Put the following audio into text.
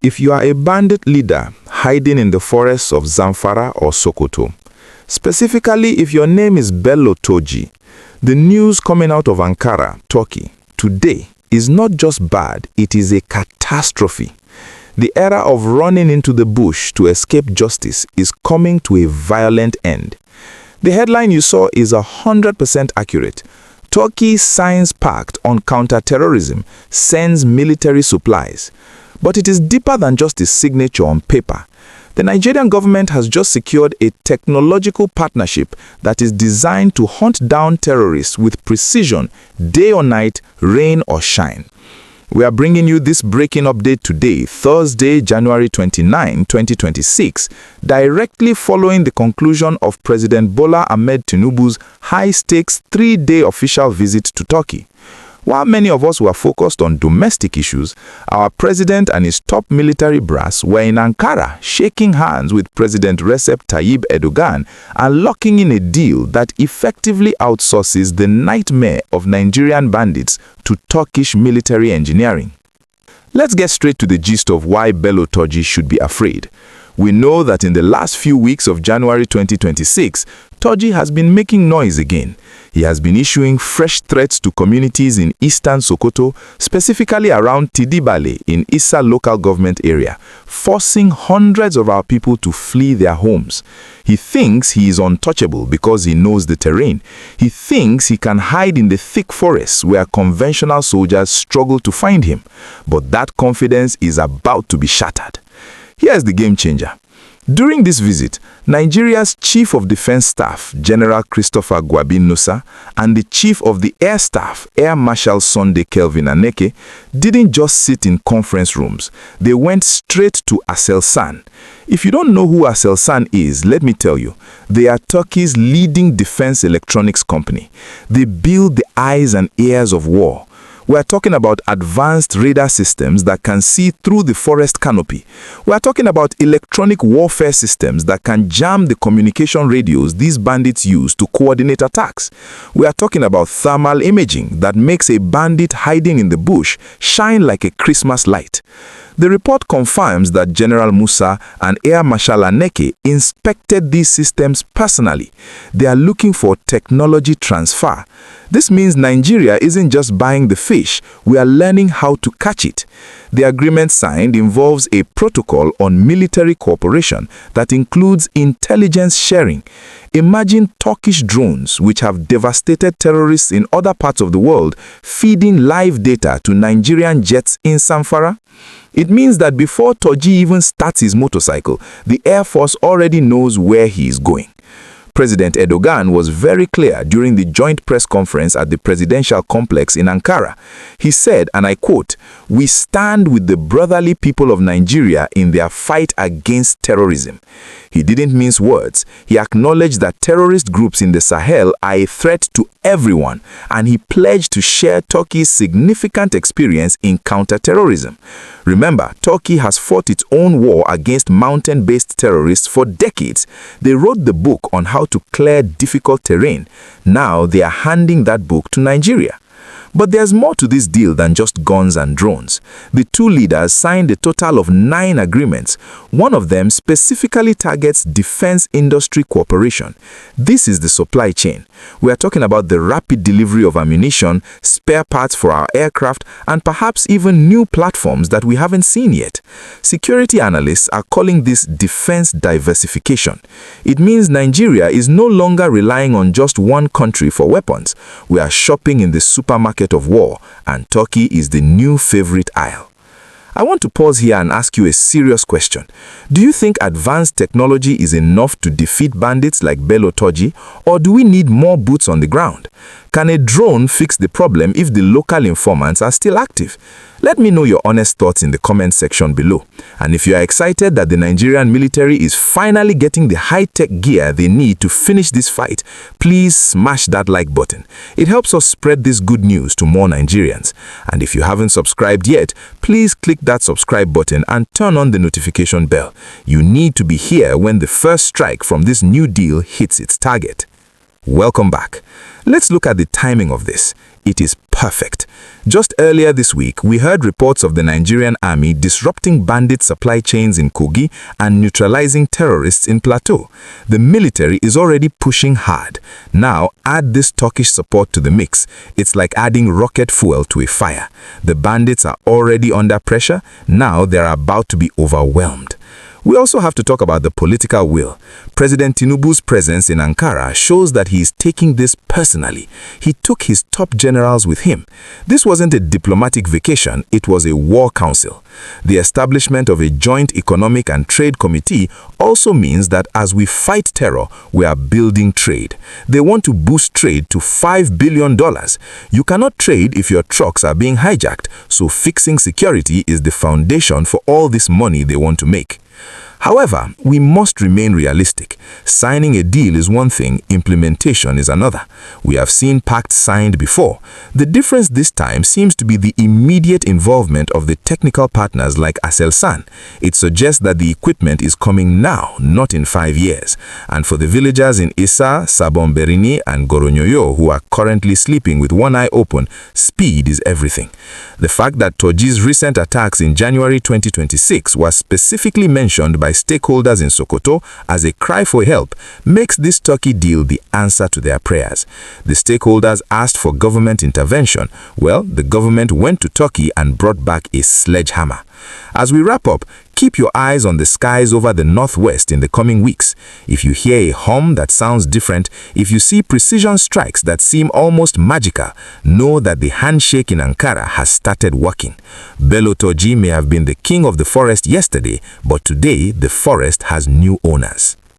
If you are a bandit leader hiding in the forests of Zamfara or Sokoto, specifically if your name is Bello Turji, the news coming out of Ankara, Turkey, today is not just bad, it is a catastrophe. The era of running into the bush to escape justice is coming to a violent end. The headline you saw is 100% accurate. Turkey signs pact on counter-terrorism, sends military supplies. But it is deeper than just a signature on paper. The Nigerian government has just secured a technological partnership that is designed to hunt down terrorists with precision, day or night, rain or shine. We are bringing you this breaking update today, Thursday, January 29, 2026, directly following the conclusion of President Bola Ahmed Tinubu's high-stakes 3-day official visit to Turkey. While many of us were focused on domestic issues, our president and his top military brass were in Ankara shaking hands with President Recep Tayyip Erdogan and locking in a deal that effectively outsources the nightmare of Nigerian bandits to Turkish military engineering. Let's get straight to the gist of why Bello Turji should be afraid. We know that in the last few weeks of January 2026, Turji has been making noise again. He has been issuing fresh threats to communities in eastern Sokoto, specifically around Tidibale in Issa local government area, forcing hundreds of our people to flee their homes. He thinks he is untouchable because he knows the terrain. He thinks he can hide in the thick forests where conventional soldiers struggle to find him. But that confidence is about to be shattered. Here's the game changer. During this visit, Nigeria's Chief of Defense Staff, General Christopher Gwabin Nusa, and the Chief of the Air Staff, Air Marshal Sunday Kelvin Aneke, didn't just sit in conference rooms. They went straight to ASELSAN. If you don't know who ASELSAN is, let me tell you. They are Turkey's leading defense electronics company. They build the eyes and ears of war. We're talking about advanced radar systems that can see through the forest canopy. We're talking about electronic warfare systems that can jam the communication radios these bandits use to coordinate attacks. We are talking about thermal imaging that makes a bandit hiding in the bush shine like a Christmas light. The report confirms that General Musa and Air Marshal Aneke inspected these systems personally. They are looking for technology transfer. This means Nigeria isn't just buying the fish, we are learning how to catch it. The agreement signed involves a protocol on military cooperation that includes intelligence sharing. Imagine Turkish drones, which have devastated terrorists in other parts of the world, feeding live data to Nigerian jets in Zamfara. It means that before Turji even starts his motorcycle, the Air Force already knows where he is going. President Erdogan was very clear during the joint press conference at the presidential complex in Ankara. He said, and I quote, "We stand with the brotherly people of Nigeria in their fight against terrorism." He didn't mince words. He acknowledged that terrorist groups in the Sahel are a threat to everyone, and he pledged to share Turkey's significant experience in counter-terrorism. Remember, Turkey has fought its own war against mountain-based terrorists for decades. They wrote the book on how to clear difficult terrain. Now they are handing that book to Nigeria. But there's more to this deal than just guns and drones. The two leaders signed a total of 9 agreements. One of them specifically targets defense industry cooperation. This is the supply chain. We are talking about the rapid delivery of ammunition, spare parts for our aircraft, and perhaps even new platforms that we haven't seen yet. Security analysts are calling this defense diversification. It means Nigeria is no longer relying on just one country for weapons. We are shopping in the supermarket of war, and Turkey is the new favorite aisle. I want to pause here and ask you a serious question. Do you think advanced technology is enough to defeat bandits like Bello Turji, or do we need more boots on the ground? Can a drone fix the problem if the local informants are still active? Let me know your honest thoughts in the comment section below. And if you are excited that the Nigerian military is finally getting the high-tech gear they need to finish this fight, please smash that like button. It helps us spread this good news to more Nigerians. And if you haven't subscribed yet, please click that subscribe button and turn on the notification bell. You need to be here when the first strike from this new deal hits its target. Welcome back. Let's look at the timing of this. It is perfect. Just earlier this week, we heard reports of the Nigerian army disrupting bandit supply chains in Kogi and neutralizing terrorists in Plateau. The military is already pushing hard. Now, add this Turkish support to the mix. It's like adding rocket fuel to a fire. The bandits are already under pressure. Now they're about to be overwhelmed. We also have to talk about the political will. President Tinubu's presence in Ankara shows that he is taking this personally. He took his top generals with him. This wasn't a diplomatic vacation, it was a war council. The establishment of a joint economic and trade committee also means that as we fight terror, we are building trade. They want to boost trade to $5 billion. You cannot trade if your trucks are being hijacked, so fixing security is the foundation for all this money they want to make. However, we must remain realistic. Signing a deal is one thing, implementation is another. We have seen pacts signed before. The difference this time seems to be the immediate involvement of the technical partners like ASELSAN. It suggests that the equipment is coming now, not in 5 years. And for the villagers in Issa, Sabon-Berini and Goronyoyo who are currently sleeping with one eye open, speed is everything. The fact that Turji's recent attacks in January 2026 was specifically mentioned by stakeholders in Sokoto as a cry for help makes this Turkey deal the answer to their prayers. The stakeholders asked for government intervention. Well, the government went to Turkey and brought back a sledgehammer. As we wrap up, keep your eyes on the skies over the northwest in the coming weeks. If you hear a hum that sounds different, if you see precision strikes that seem almost magical, know that the handshake in Ankara has started working. Bello Turji may have been the king of the forest yesterday, but today the forest has new owners.